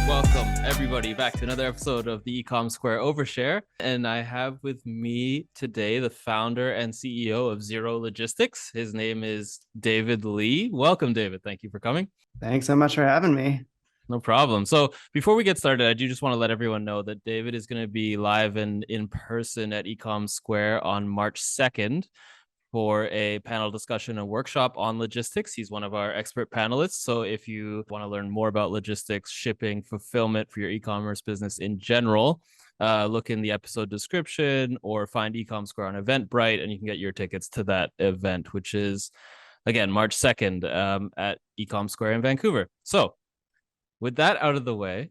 Welcome, everybody, back to another episode of the ECOMsquare Overshare. And I have with me today the founder and CEO of Zero Logistics. His name is David Lee. Welcome, David. Thank you for coming. Thanks so much for having me. No problem. So before we get started, I do just want to let everyone know that David is going to be live and in person at ECOMsquare on March 2nd for a panel discussion and workshop on logistics. He's one of our expert panelists. So if you want to learn more about logistics, shipping, fulfillment for your e-commerce business in general, look in the episode description or find ECOMsquare on Eventbrite, and you can get your tickets to that event, which is, again, March 2nd at ECOMsquare in Vancouver. So with that out of the way,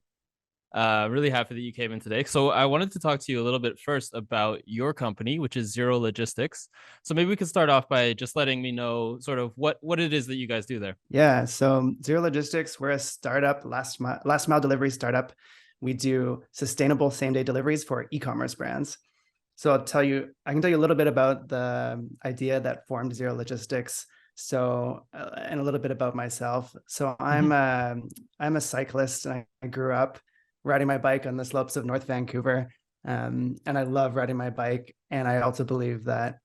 really happy that you came in today. So I wanted to talk to you a little bit first about your company, which is Zero Logistics. So maybe we could start off by just letting me know sort of what it is that you guys do there. Yeah, so Zero Logistics, we're a startup, last mile delivery startup. We do sustainable same-day deliveries for e-commerce brands. So I can tell you a little bit about the idea that formed Zero Logistics. So, and a little bit about myself. So I'm a cyclist, and I grew up riding my bike on the slopes of North Vancouver. And I love riding my bike. And I also believe that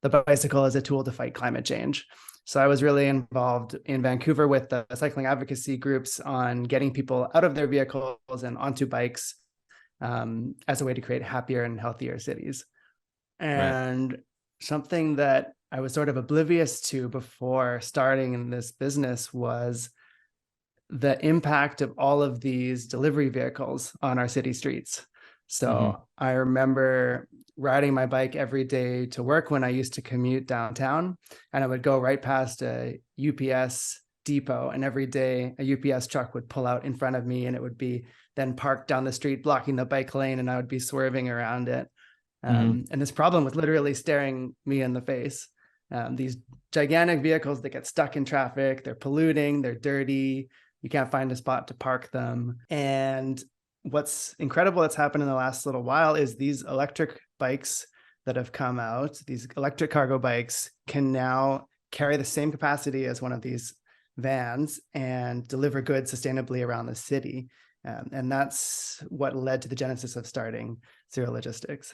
the bicycle is a tool to fight climate change. So I was really involved in Vancouver with the cycling advocacy groups on getting people out of their vehicles and onto bikes as a way to create happier and healthier cities. And something that I was sort of oblivious to before starting in this business was the impact of all of these delivery vehicles on our city streets. So I remember riding my bike every day to work when I used to commute downtown, and I would go right past a UPS depot, and every day a UPS truck would pull out in front of me, and it would be then parked down the street, blocking the bike lane, and I would be swerving around it. And this problem was literally staring me in the face. These gigantic vehicles that get stuck in traffic, they're polluting, they're dirty, you can't find a spot to park them. And what's incredible that's happened in the last little while is these electric bikes that have come out, these electric cargo bikes, can now carry the same capacity as one of these vans and deliver goods sustainably around the city. And that's what led to the genesis of starting Zero Logistics.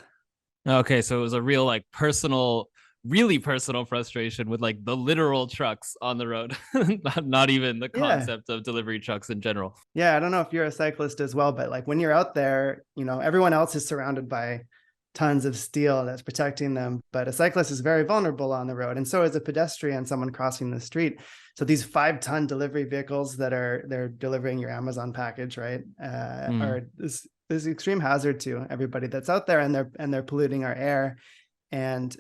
Okay, so it was a real really personal frustration with like the literal trucks on the road, not even the concept of delivery trucks in general. Yeah, I don't know if you're a cyclist as well, but like when you're out there, everyone else is surrounded by tons of steel that's protecting them, but a cyclist is very vulnerable on the road, and so is a pedestrian, someone crossing the street. So these 5-ton delivery vehicles that they're delivering your Amazon package, right, are this extreme hazard to everybody that's out there, and they're polluting our air, and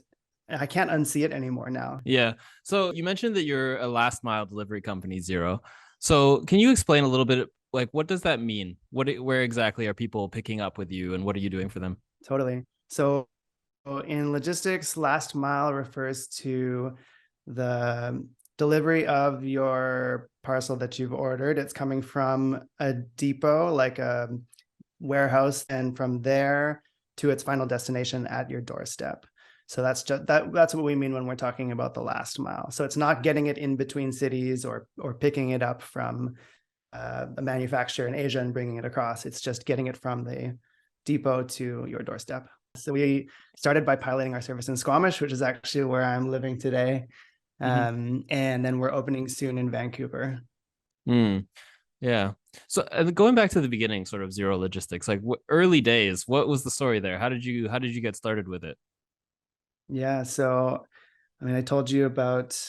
I can't unsee it anymore now. Yeah. So you mentioned that you're a last mile delivery company, Zero. So can you explain a little bit, like, what does that mean? Where exactly are people picking up with you, and what are you doing for them? Totally. So in logistics, last mile refers to the delivery of your parcel that you've ordered. It's coming from a depot, like a warehouse, and from there to its final destination at your doorstep. So that's what we mean when we're talking about the last mile. So it's not getting it in between cities or picking it up from a manufacturer in Asia and bringing it across. It's just getting it from the depot to your doorstep. So we started by piloting our service in Squamish, which is actually where I'm living today. And then we're opening soon in Vancouver. Yeah. So going back to the beginning, sort of Zero Logistics, like early days, what was the story there? How did you get started with it? Yeah, so I told you about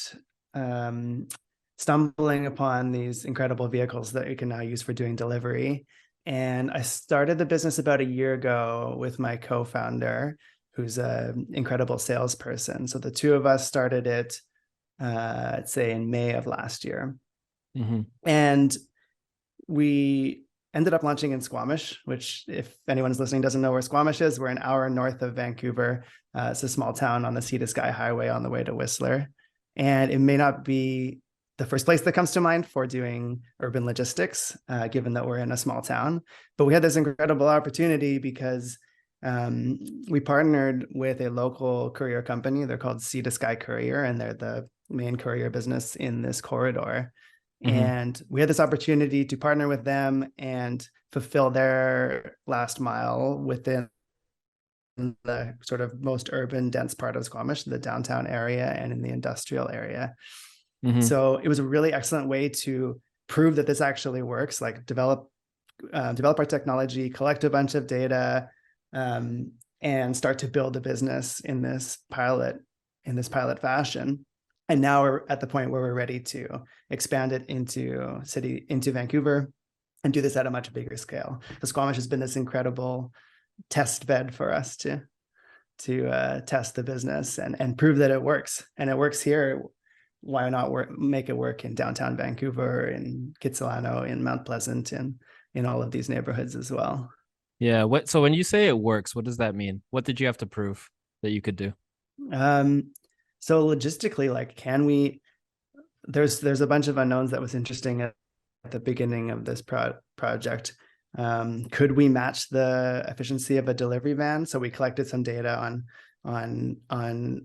stumbling upon these incredible vehicles that you can now use for doing delivery. And I started the business about a year ago with my co-founder, who's an incredible salesperson. So the two of us started it, I'd say in May of last year. And we ended up launching in Squamish, which, if anyone's listening doesn't know where Squamish is, we're an hour north of Vancouver. It's a small town on the Sea to Sky Highway on the way to Whistler. And it may not be the first place that comes to mind for doing urban logistics, given that we're in a small town. But we had this incredible opportunity because we partnered with a local courier company. They're called Sea to Sky Courier, and they're the main courier business in this corridor. Mm-hmm. And we had this opportunity to partner with them and fulfill their last mile within the sort of most urban dense part of Squamish, the downtown area and in the industrial area. Mm-hmm. So it was a really excellent way to prove that this actually works, like develop our technology, collect a bunch of data, and start to build a business in this pilot fashion. And now we're at the point where we're ready to expand it into Vancouver and do this at a much bigger scale. The Squamish has been this incredible test bed for us to test the business and prove that it works. And it works here. Why not make it work in downtown Vancouver, in Kitsilano, in Mount Pleasant, and in all of these neighborhoods as well? Yeah. So when you say it works, what does that mean? What did you have to prove that you could do? So logistically, like, can we? There's a bunch of unknowns that was interesting at the beginning of this project. Could we match the efficiency of a delivery van? So we collected some data on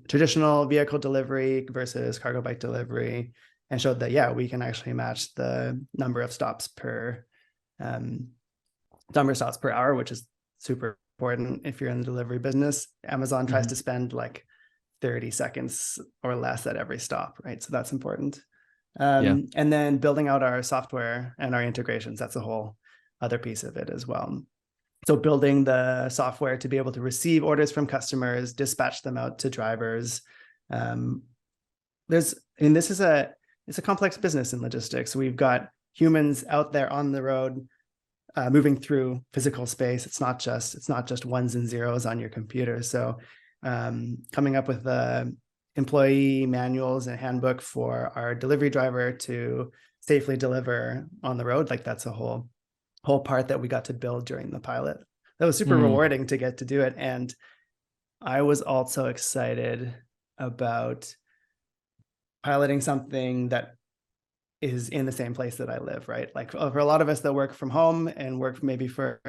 traditional vehicle delivery versus cargo bike delivery, and showed that, yeah, we can actually match the number of stops per hour, which is super important if you're in the delivery business. Amazon tries to spend like 30 seconds or less at every stop, right? So that's important. Yeah. And then building out our software and our integrations, that's a whole other piece of it as well. So building the software to be able to receive orders from customers, dispatch them out to drivers. It's a complex business in logistics. We've got humans out there on the road, moving through physical space. It's not just ones and zeros on your computer. So coming up with the employee manuals and handbook for our delivery driver to safely deliver on the road, like, that's a whole part that we got to build during the pilot. That was super rewarding to get to do it. And I was also excited about piloting something that is in the same place that I live, right? Like, for a lot of us that work from home and work maybe for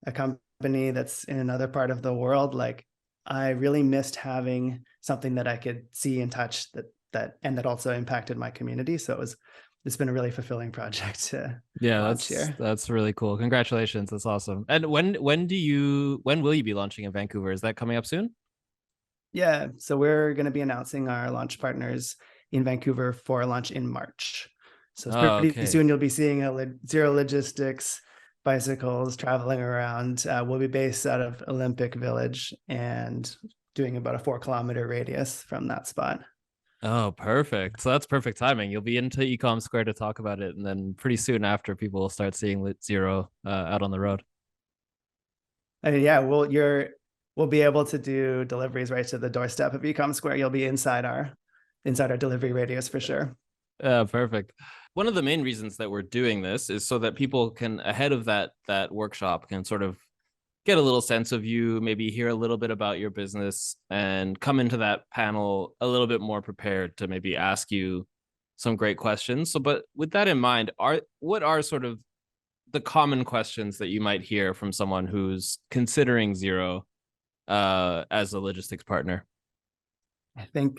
a company that's in another part of the world, like, I really missed having something that I could see and touch that also impacted my community. So it's been a really fulfilling project to launch here. That's really cool. Congratulations. That's awesome. And when will you be launching in Vancouver? Is that coming up soon? Yeah, so we're going to be announcing our launch partners in Vancouver for launch in March. So it's pretty soon. You'll be seeing Zero Logistics bicycles traveling around. We'll be based out of Olympic Village and doing about a 4-kilometer radius from that spot. Oh, perfect. So that's perfect timing. You'll be into ECOMsquare to talk about it, and then pretty soon after, people will start seeing Zero out on the road. Yeah, we'll be able to do deliveries right to the doorstep of ECOMsquare. You'll be inside our delivery radius for sure. Perfect. One of the main reasons that we're doing this is so that people can, ahead of that workshop, can sort of get a little sense of you, maybe hear a little bit about your business, and come into that panel a little bit more prepared to maybe ask you some great questions. So, but with that in mind, what are sort of the common questions that you might hear from someone who's considering Zero as a logistics partner? I mean,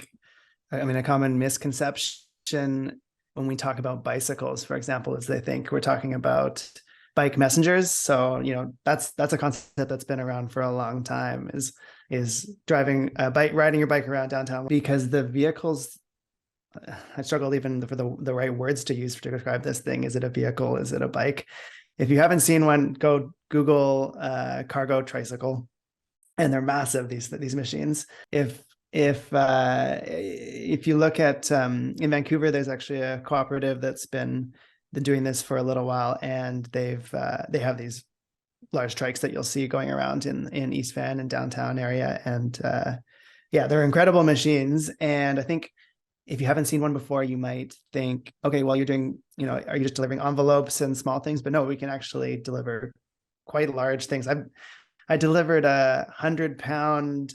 a common misconception when we talk about bicycles, for example, is they think we're talking about bike messengers. So, that's a concept that's been around for a long time, is riding your bike around downtown, because the vehicles, I struggled even for the right words to use to describe this thing. Is it a vehicle? Is it a bike? If you haven't seen one, go Google cargo tricycle, and they're massive, these machines. If you look at in Vancouver, there's actually a cooperative that's been doing this for a little while, and they have these large trikes that you'll see going around in East Van and downtown area, and yeah, they're incredible machines. And I think if you haven't seen one before, you might think, okay, well, you're doing, are you just delivering envelopes and small things? But no, we can actually deliver quite large things. I delivered a 100-pound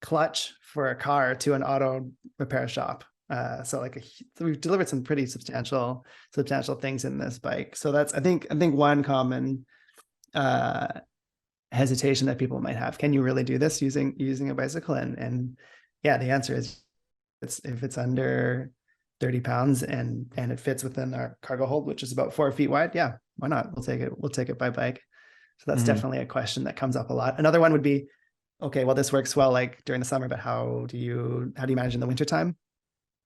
clutch for a car to an auto repair shop. So we've delivered some pretty substantial things in this bike. So that's, I think one common hesitation that people might have. Can you really do this using a bicycle? And yeah, the answer is it's under 30 pounds and it fits within our cargo hold, which is about 4 feet wide, yeah, why not? We'll take it by bike. So that's definitely a question that comes up a lot. Another one would be, okay, well, this works well like during the summer, but how do you manage in the wintertime?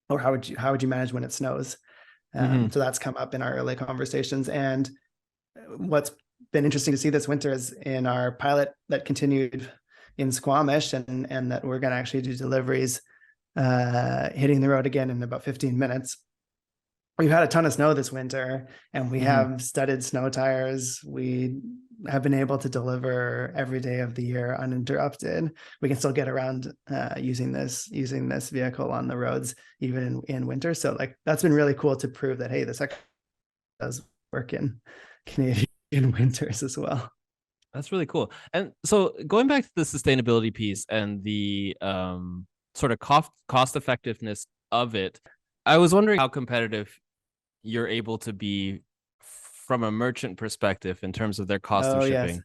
Or how would you manage when it snows? So that's come up in our early conversations. And what's been interesting to see this winter is in our pilot that continued in Squamish, and that we're going to actually do deliveries hitting the road again in about 15 minutes. We've had a ton of snow this winter, and we have studded snow tires. We have been able to deliver every day of the year uninterrupted. We can still get around using this vehicle on the roads even in winter. So like that's been really cool to prove that, hey, this actually does work in Canadian winters as well. That's really cool. And so going back to the sustainability piece and the sort of cost effectiveness of it, I was wondering how competitive you're able to be from a merchant perspective in terms of their cost of shipping. Yes.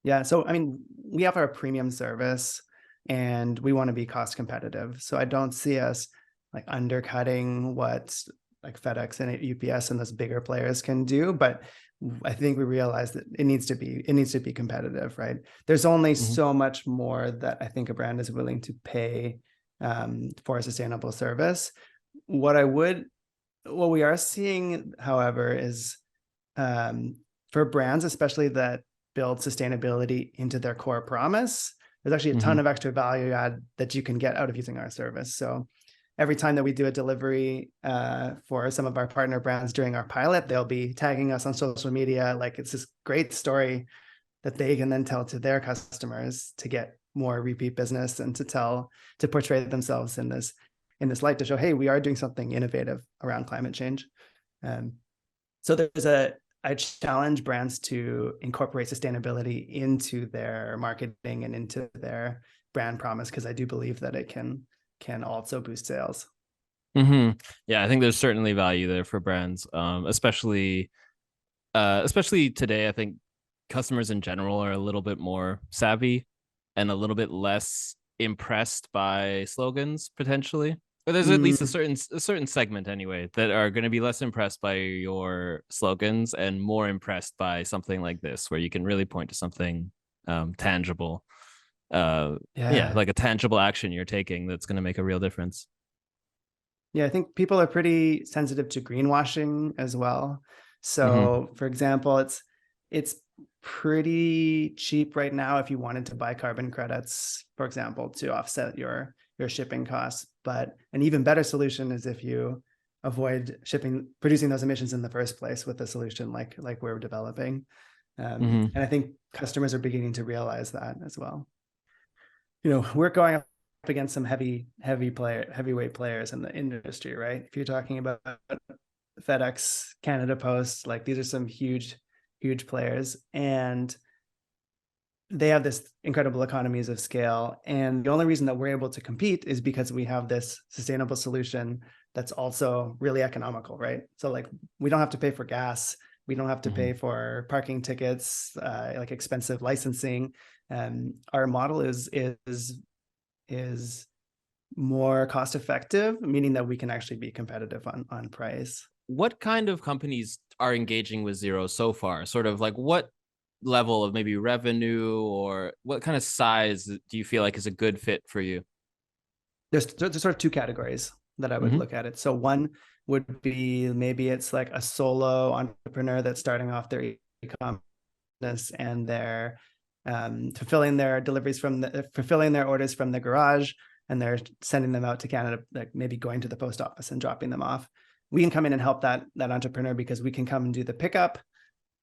Yeah. So, I mean, we offer a premium service and we want to be cost competitive. So I don't see us like undercutting what like FedEx and UPS and those bigger players can do. But I think we realize that it needs to be competitive, right? There's only so much more that I think a brand is willing to pay for a sustainable service. What we are seeing, however, is for brands, especially that build sustainability into their core promise, there's actually a ton of extra value add that you can get out of using our service. So every time that we do a delivery for some of our partner brands during our pilot, they'll be tagging us on social media. Like it's this great story that they can then tell to their customers to get more repeat business and to portray themselves in this light to show, hey, we are doing something innovative around climate change. So I challenge brands to incorporate sustainability into their marketing and into their brand promise, because I do believe that it can also boost sales. Yeah, I think there's certainly value there for brands, especially today. I think customers in general are a little bit more savvy and a little bit less impressed by slogans potentially. But there's at least a certain segment anyway that are going to be less impressed by your slogans and more impressed by something like this, where you can really point to something tangible. Like a tangible action you're taking that's going to make a real difference. Yeah, I think people are pretty sensitive to greenwashing as well. So, for example, it's pretty cheap right now if you wanted to buy carbon credits, for example, to offset your shipping costs. But an even better solution is if you avoid producing those emissions in the first place with a solution like we're developing. And I think customers are beginning to realize that as well. You know, we're going up against some heavyweight players in the industry, right? If you're talking about FedEx, Canada Post, like these are some huge players, and they have this incredible economies of scale. And the only reason that we're able to compete is because we have this sustainable solution that's also really economical, right? So like we don't have to pay for gas, we don't have to pay for parking tickets, like expensive licensing. Our model is more cost effective, meaning that we can actually be competitive on price. What kind of companies are engaging with Xero so far? Sort of like what level of maybe revenue, or what kind of size do you feel like is a good fit for you? There's sort of two categories that I would look at it. So one would be maybe it's like a solo entrepreneur that's starting off their e-commerce and they're fulfilling their orders from the garage, and they're sending them out to Canada, like maybe going to the post office and dropping them off. We can come in and help that entrepreneur because we can come and do the pickup,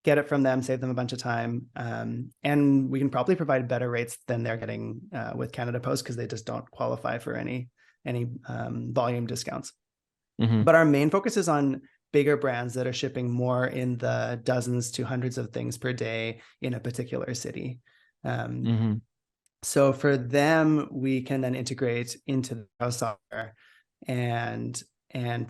get it from them, save them a bunch of time, and we can probably provide better rates than they're getting with Canada Post, because they just don't qualify for any volume discounts. But our main focus is on bigger brands that are shipping more in the dozens to hundreds of things per day in a particular city. So for them, we can then integrate into the software and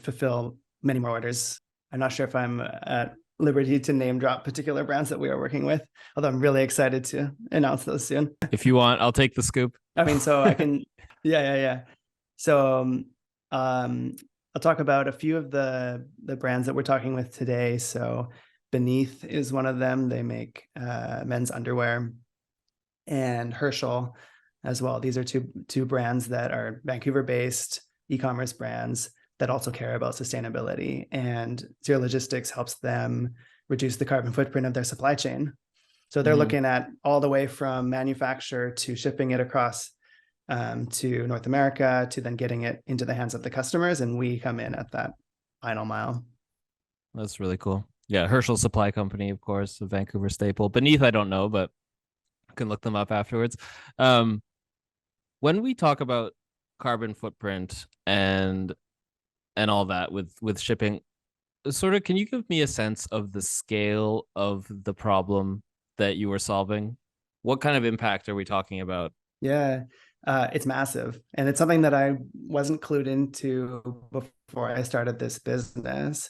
fulfill many more orders. I'm not sure if I'm at liberty to name drop particular brands that we are working with, although I'm really excited to announce those soon. If you want, I'll take the scoop. I mean, so I can, yeah. So I'll talk about a few of the brands that we're talking with today. So Beneath is one of them. They make men's underwear, and Herschel as well. These are two brands that are Vancouver-based e-commerce brands that also care about sustainability. And Zero Logistics helps them reduce the carbon footprint of their supply chain. So they're looking at all the way from manufacture to shipping it across to North America, to then getting it into the hands of the customers. And we come in at that final mile. That's really cool. Yeah, Herschel Supply Company, of course, a Vancouver staple. Beneath, I don't know, but I can look them up afterwards. When we talk about carbon footprint and all that with shipping, sort of, can you give me a sense of the scale of the problem that you were solving? What kind of impact are we talking about? Yeah, it's massive. And it's something that I wasn't clued into before I started this business.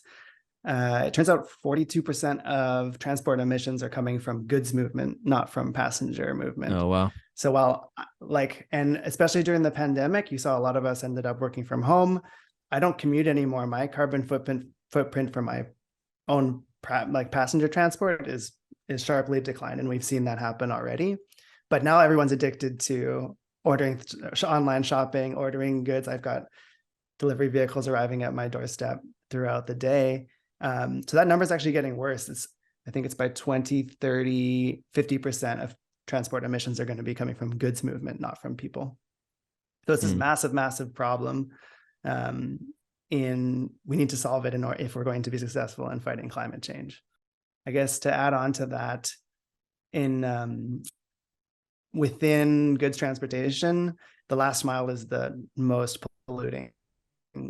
It turns out 42% of transport emissions are coming from goods movement, not from passenger movement. Oh, wow. So while and especially during the pandemic, you saw a lot of us ended up working from home. I don't commute anymore. My carbon footprint for my own passenger transport is sharply declined, and we've seen that happen already. But now everyone's addicted to ordering online shopping, ordering goods. I've got delivery vehicles arriving at my doorstep throughout the day. So that number is actually getting worse. I think it's by 2030, 50% of transport emissions are going to be coming from goods movement, not from people. So it's this massive, massive problem. We need to solve it if we're going to be successful in fighting climate change. I guess to add on to that, within goods transportation, the last mile is the most polluting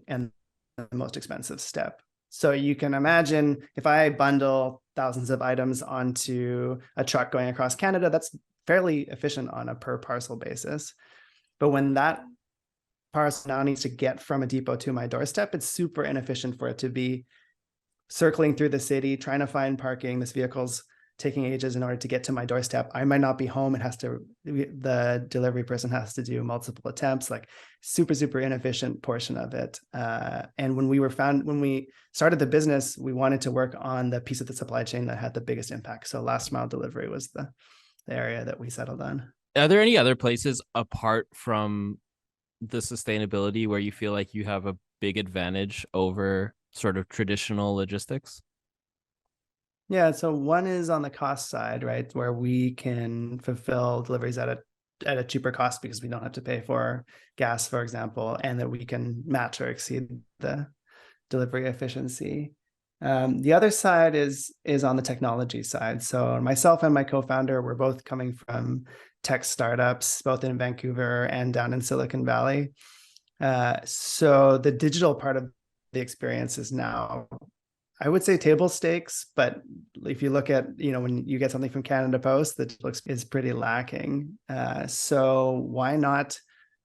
and the most expensive step. So you can imagine if I bundle thousands of items onto a truck going across Canada, that's fairly efficient on a per parcel basis. But when that parcel now needs to get from a depot to my doorstep, it's super inefficient for it to be circling through the city, trying to find parking. This vehicle's taking ages in order to get to my doorstep. I might not be home. The delivery person has to do multiple attempts, like super inefficient portion of it. And when we started the business, we wanted to work on the piece of the supply chain that had the biggest impact. So last mile delivery was the area that we settled on. Are there any other places apart from the sustainability where you feel like you have a big advantage over sort of traditional logistics? Yeah, so one is on the cost side, right, where we can fulfill deliveries at a cheaper cost because we don't have to pay for gas, for example, and that we can match or exceed the delivery efficiency. The other side is on the technology side. So myself and my co-founder, we're both coming from tech startups, both in Vancouver and down in Silicon Valley. So the digital part of the experience is now, I would say, table stakes, but if you look at, when you get something from Canada Post, that looks is pretty lacking. So why not,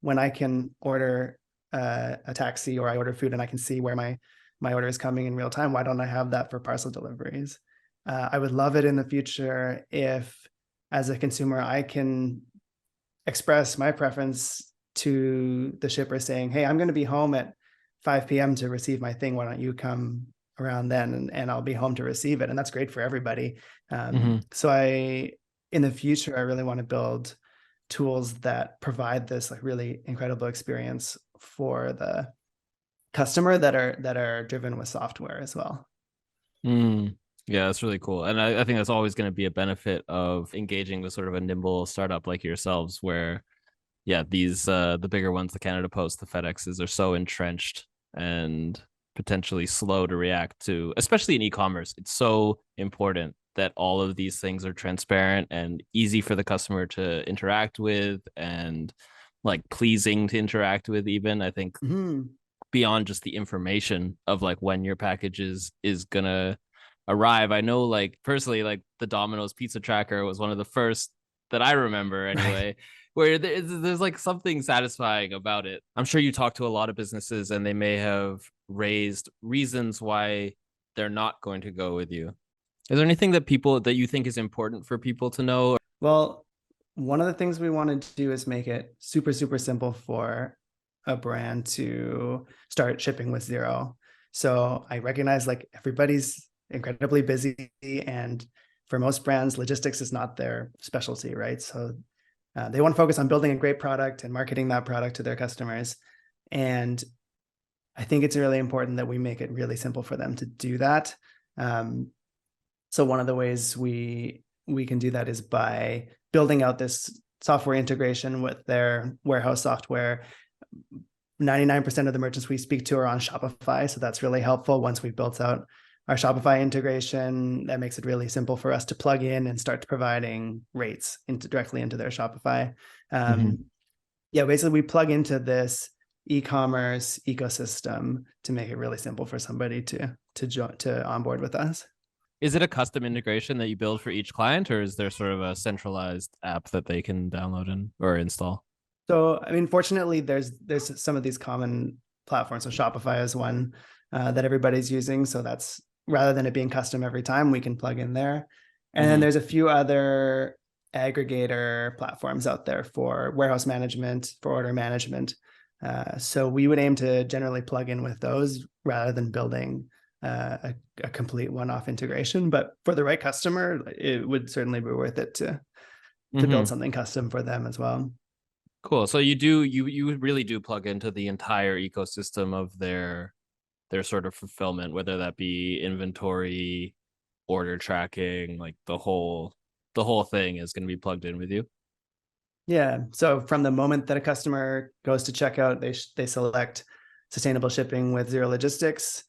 when I can order a taxi or I order food and I can see where my order is coming in real time, why don't I have that for parcel deliveries? I would love it in the future if, as a consumer, I can express my preference to the shipper saying, hey, I'm going to be home at 5 p.m. to receive my thing. Why don't you come around then and I'll be home to receive it. And that's great for everybody. So in the future, I really want to build tools that provide this like really incredible experience for the customer that are driven with software as well. Yeah, that's really cool. And I think that's always going to be a benefit of engaging with sort of a nimble startup like yourselves, where these the bigger ones, the Canada Post, the FedExes, are so entrenched and potentially slow to react to, especially in e-commerce. It's so important that all of these things are transparent and easy for the customer to interact with and like pleasing to interact with. Even I think beyond just the information of like when your package is gonna arrive. I know, like, personally, like the Domino's pizza tracker was one of the first that I remember anyway, right, where there's like something satisfying about it. I'm sure you talk to a lot of businesses and they may have raised reasons why they're not going to go with you. Is there anything that you think is important for people to know? Well, one of the things we want to do is make it super simple for a brand to start shipping with zero. So I recognize like everybody's incredibly busy, and for most brands, logistics is not their specialty, right? So they want to focus on building a great product and marketing that product to their customers. And I think it's really important that we make it really simple for them to do that. So one of the ways we can do that is by building out this software integration with their warehouse software. 99% of the merchants we speak to are on Shopify, so that's really helpful. Once we've built out our Shopify integration, that makes it really simple for us to plug in and start providing rates directly into their Shopify. Yeah, basically we plug into this e-commerce ecosystem to make it really simple for somebody to onboard with us. Is it a custom integration that you build for each client, or is there sort of a centralized app that they can download or install? So, I mean, fortunately, there's some of these common platforms. So Shopify is one that everybody's using. So that's, rather than it being custom every time, we can plug in there. And then there's a few other aggregator platforms out there for warehouse management, for order management. So we would aim to generally plug in with those rather than building a complete one-off integration. But for the right customer, it would certainly be worth it to build something custom for them as well. Cool. So you really do plug into the entire ecosystem of their sort of fulfillment, whether that be inventory, order tracking, like the whole thing is going to be plugged in with you. Yeah. So from the moment that a customer goes to checkout, they select sustainable shipping with zero logistics,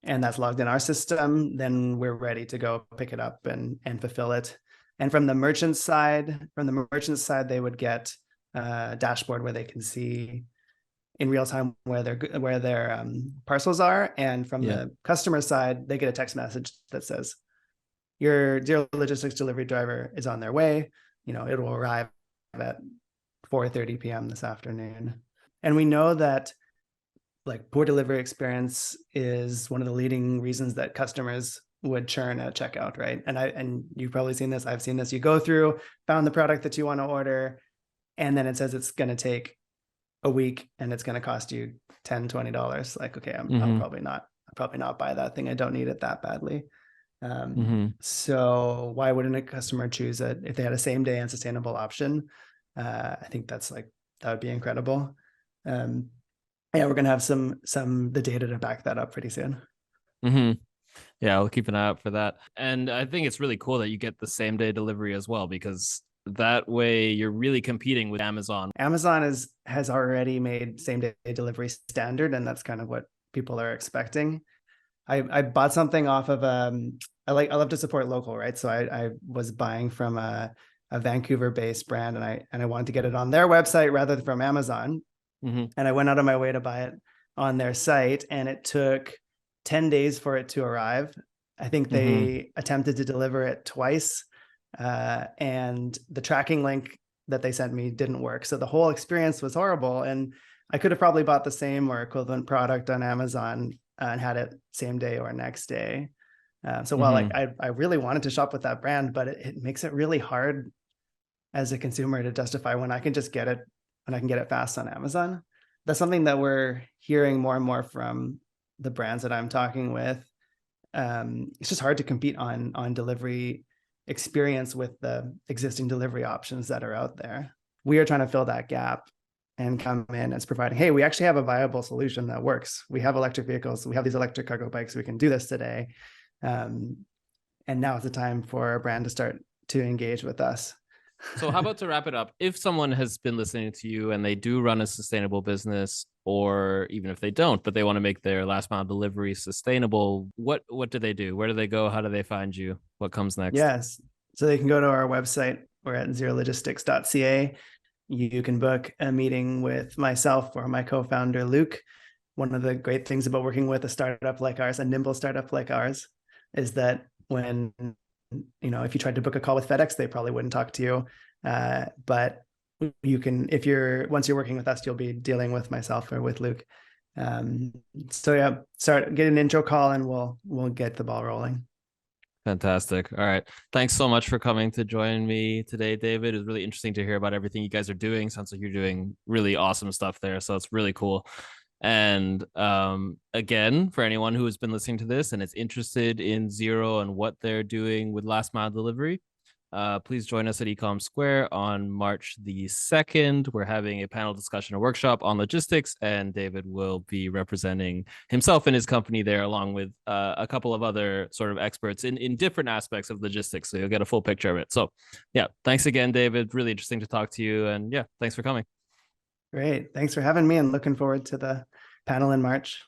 and that's logged in our system. Then we're ready to go pick it up and fulfill it. And from the merchant side, they would get a dashboard where they can see in real time where their parcels are. And from the customer side, they get a text message that says, your zero logistics delivery driver is on their way. You know, it will arrive at 4:30 p.m. this afternoon. And we know that like poor delivery experience is one of the leading reasons that customers would churn at checkout, right? And you've probably seen this, I've seen this. You go through, found the product that you want to order, and then it says it's going to take a week and it's going to cost you $10, $20. Like, okay, I'll probably not buy that thing. I don't need it that badly. So why wouldn't a customer choose it if they had a same day and sustainable option? I think that would be incredible. Yeah, we're going to have the data to back that up pretty soon. Yeah, I'll keep an eye out for that. And I think it's really cool that you get the same day delivery as well, because that way you're really competing with Amazon. Amazon has already made same day delivery standard, and that's kind of what people are expecting. I bought something off of I love to support local, right? So I was buying from a Vancouver-based brand, and I wanted to get it on their website rather than from Amazon. And I went out of my way to buy it on their site, and it took 10 days for it to arrive. I think they attempted to deliver it twice, and the tracking link that they sent me didn't work. So the whole experience was horrible, and I could have probably bought the same or equivalent product on Amazon and had it same day or next day. So while like I really wanted to shop with that brand, but it makes it really hard as a consumer to justify when I can just get it, when I can get it fast on Amazon. That's something that we're hearing more and more from the brands that I'm talking with. It's just hard to compete on delivery experience with the existing delivery options that are out there. We are trying to fill that gap and come in as providing, hey, we actually have a viable solution that works. We have electric vehicles. We have these electric cargo bikes. We can do this today. And now is the time for a brand to start to engage with us. So how about to wrap it up, if someone has been listening to you and they do run a sustainable business, or even if they don't, but they want to make their last mile delivery sustainable, what do they do? Where do they go? How do they find you? What comes next? Yes. So they can go to our website. We're at zerologistics.ca. You can book a meeting with myself or my co-founder, Luke. One of the great things about working with a startup like ours, a nimble startup like ours, is that when, if you tried to book a call with FedEx, they probably wouldn't talk to you. But you can, once you're working with us, you'll be dealing with myself or with Luke. So yeah, get an intro call and we'll get the ball rolling. Fantastic. All right. Thanks so much for coming to join me today, David. It was really interesting to hear about everything you guys are doing. Sounds like you're doing really awesome stuff there. So it's really cool. And again, for anyone who has been listening to this and is interested in Xero and what they're doing with last mile delivery, please join us at ECOMsquare on March the 2nd. We're having a panel discussion and workshop on logistics, and David will be representing himself and his company there, along with a couple of other sort of experts in different aspects of logistics. So you'll get a full picture of it. So yeah, thanks again, David. Really interesting to talk to you. And yeah, thanks for coming. Great. Thanks for having me and looking forward to the panel in March.